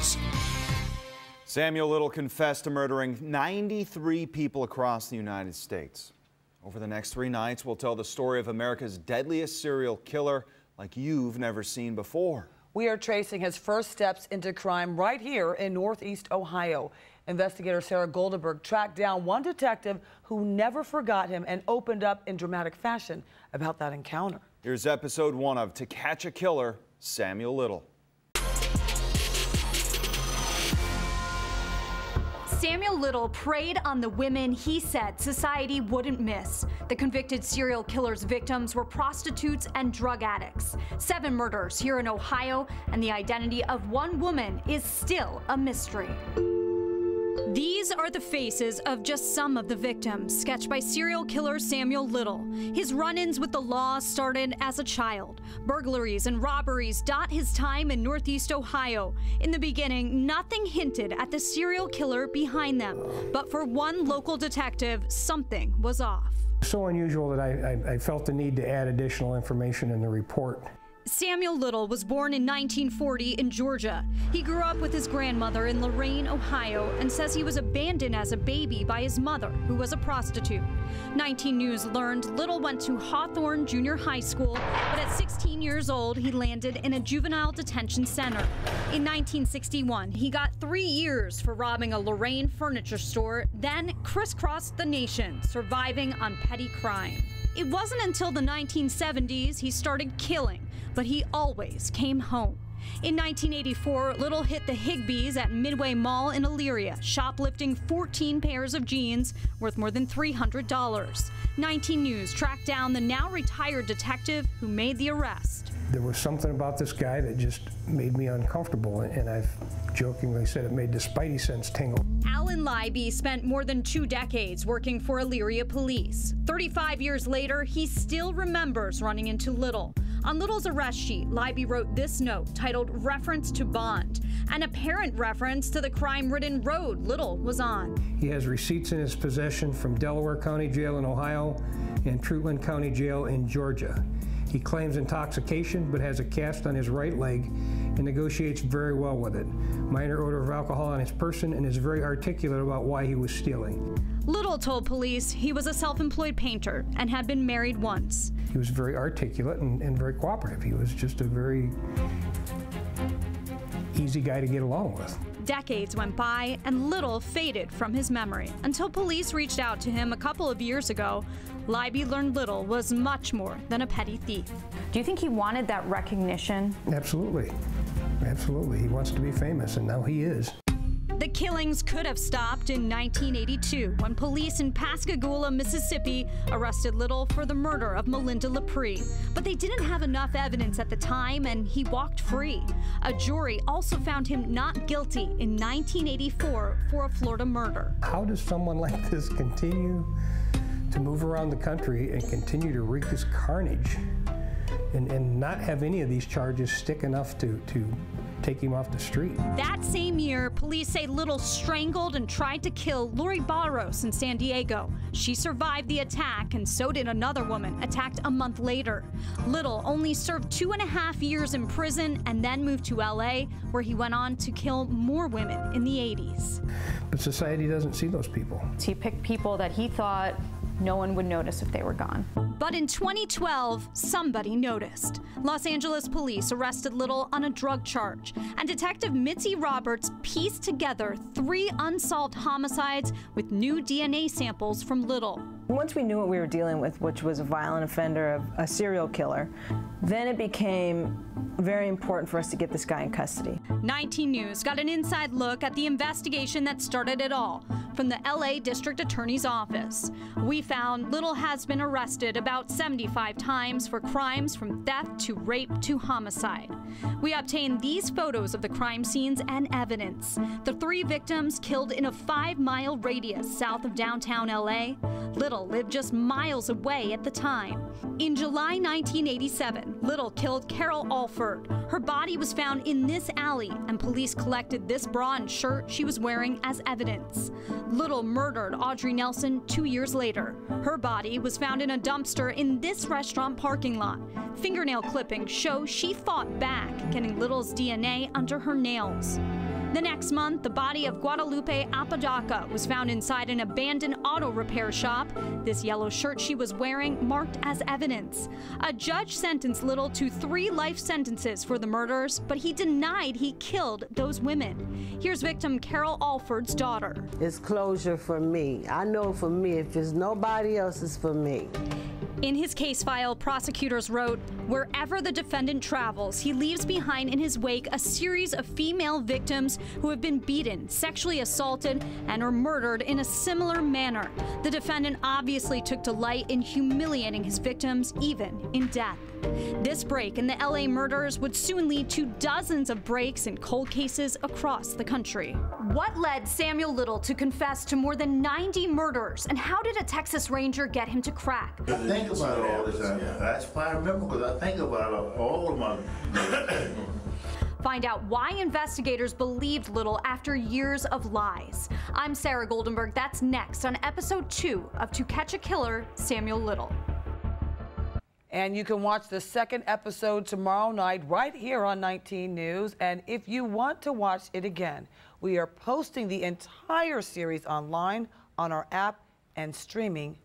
News. Samuel Little confessed to murdering 93 people across the United States. Over the next 3 nights, we'll tell the story of America's deadliest serial killer like you've never seen before. We are tracing his first steps into crime right here in Northeast Ohio. Investigator Sarah Goldenberg tracked down one detective who never forgot him and opened up in dramatic fashion about that encounter. Here's episode 1 of To Catch a Killer, Samuel Little. Samuel Little preyed on the women he said society wouldn't miss. The convicted serial killer's victims were prostitutes and drug addicts. 7 murders here in Ohio, and the identity of one woman is still a mystery. These are the faces of just some of the victims sketched by serial killer Samuel Little. His run-ins with the law started as a child. Burglaries and robberies dot his time in Northeast Ohio. In the beginning, nothing hinted at the serial killer behind them. But for one local detective, something was off. So unusual that I felt the need to add additional information in the report. Samuel Little was born in 1940 in Georgia. He grew up with his grandmother in Lorain, Ohio, and says he was abandoned as a baby by his mother, who was a prostitute. 19 News learned Little went to Hawthorne Junior High School, but at 16 years old, he landed in a juvenile detention center. In 1961, he got 3 years for robbing a Lorain furniture store, then crisscrossed the nation, surviving on petty crime. It wasn't until the 1970s he started killing, but he always came home. In 1984, Little hit the Higbees at Midway Mall in Elyria, shoplifting 14 pairs of jeans worth more than $300. 19 News tracked down the now retired detective who made the arrest. There was something about this guy that just made me uncomfortable, and I've jokingly said it made the spidey sense tingle. Alan Leiby spent more than 2 decades working for Elyria police. 35 years later, he still remembers running into Little. On Little's arrest sheet, Leiby wrote this note titled Reference to Bond, an apparent reference to the crime-ridden road Little was on. He has receipts in his possession from Delaware County Jail in Ohio and Trutland County Jail in Georgia. He claims intoxication, but has a cast on his right leg and negotiates very well with it. Minor odor of alcohol on his person, and is very articulate about why he was stealing. Little told police he was a self-employed painter and had been married once. He was very articulate and very cooperative. He was just a very easy guy to get along with. Decades went by and Little faded from his memory until police reached out to him a couple of years ago. Leiby learned Little was much more than a petty thief. Do you think he wanted that recognition? Absolutely. Absolutely. He wants to be famous, and now he is. The killings could have stopped in 1982 when police in Pascagoula, Mississippi arrested Little for the murder of Melinda Lepre. But they didn't have enough evidence at the time, and he walked free. A jury also found him not guilty in 1984 for a Florida murder. How does someone like this continue to move around the country and continue to wreak this carnage and not have any of these charges stick enough to take him off the street? That same year, police say Little strangled and tried to kill Lori Barros in San Diego. She survived the attack, and so did another woman, attacked a month later. Little only served 2.5 years in prison and then moved to LA, where he went on to kill more women in the 80s. But society doesn't see those people. He picked people that he thought no one would notice if they were gone. But in 2012, somebody noticed. Los Angeles police arrested Little on a drug charge, and Detective Mitzi Roberts pieced together 3 unsolved homicides with new DNA samples from Little. Once we knew what we were dealing with, which was a violent offender, a serial killer, then it became very important for us to get this guy in custody. 19 News got an inside look at the investigation that started it all from the LA District Attorney's Office. We found Little has been arrested about 75 times for crimes from theft to rape to homicide. We obtained these photos of the crime scenes and evidence. The 3 victims killed in a 5-mile radius south of downtown LA. Little lived just miles away at the time. In July 1987, Little killed Carol Alford. Her body was found in this alley, and police collected this bra and shirt she was wearing as evidence. Little murdered Audrey Nelson 2 years later. Her body was found in a dumpster in this restaurant parking lot. Fingernail clippings show she fought back, getting Little's DNA under her nails. The next month, the body of Guadalupe Apodaca was found inside an abandoned auto repair shop. This yellow shirt she was wearing marked as evidence. A judge sentenced Little to 3 life sentences for the murders, but he denied he killed those women. Here's victim Carol Alford's daughter. It's closure for me. I know for me, if it's nobody else, it's for me. In his case file, prosecutors wrote, wherever the defendant travels, he leaves behind in his wake a series of female victims who have been beaten, sexually assaulted, and or murdered in a similar manner. The defendant obviously took delight in humiliating his victims, even in death. This break in the LA murders would soon lead to dozens of breaks in cold cases across the country. What led Samuel Little to confess to more than 90 murders, and how did a Texas Ranger get him to crack? I think about it all the time. That's why I remember, because I think about all of my... Find out why investigators believed Little after years of lies. I'm Sarah Goldenberg. That's next on episode 2 of To Catch a Killer, Samuel Little. And you can watch the second episode tomorrow night right here on 19 News. And if you want to watch it again, we are posting the entire series online on our app and streaming